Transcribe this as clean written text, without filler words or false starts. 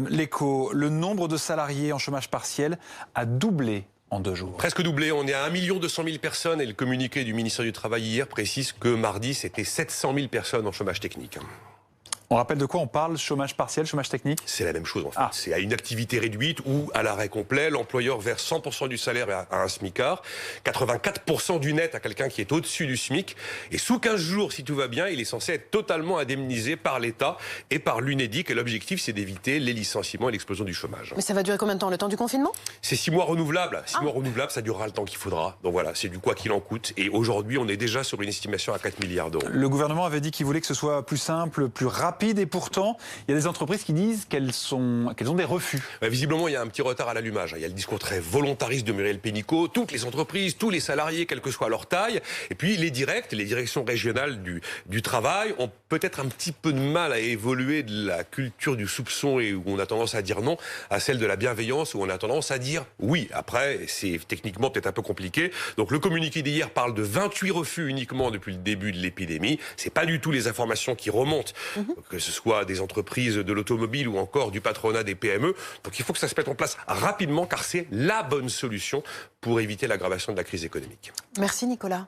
L'Écho, le nombre de salariés en chômage partiel a doublé en 2 jours. Presque doublé, on est à 1 200 000 personnes et le communiqué du ministère du Travail hier précise que mardi c'était 700 000 personnes en chômage technique. On rappelle de quoi on parle? Chômage partiel, chômage technique? C'est la même chose en fait. Ah. C'est à une activité réduite ou à l'arrêt complet. L'employeur verse 100% du salaire à un smicard, 84% du net à quelqu'un qui est au-dessus du SMIC. Et sous 15 jours, si tout va bien, il est censé être totalement indemnisé par l'État et par l'UNEDIC. Et l'objectif, c'est d'éviter les licenciements et l'explosion du chômage. Mais ça va durer combien de temps? Le temps du confinement? C'est 6 mois renouvelables. 6 mois renouvelables, ça durera le temps qu'il faudra. Donc voilà, c'est du quoi qu'il en coûte. Et aujourd'hui, on est déjà sur une estimation à 4 milliards d'euros. Le gouvernement avait dit qu'il voulait que ce soit plus simple, plus rapide, et pourtant, il y a des entreprises qui disent qu'elles ont des refus. Visiblement, il y a un petit retard à l'allumage. Il y a le discours très volontariste de Muriel Pénicaud. Toutes les entreprises, tous les salariés, quelle que soit leur taille. Et puis les directions régionales du travail ont peut-être un petit peu de mal à évoluer de la culture du soupçon et où on a tendance à dire non à celle de la bienveillance où on a tendance à dire oui. Après, c'est techniquement peut-être un peu compliqué. Donc le communiqué d'hier parle de 28 refus uniquement depuis le début de l'épidémie. C'est pas du tout les informations qui remontent, que ce soit des entreprises de l'automobile ou encore du patronat des PME. Donc il faut que ça se mette en place rapidement car c'est la bonne solution pour éviter l'aggravation de la crise économique. Merci Nicolas.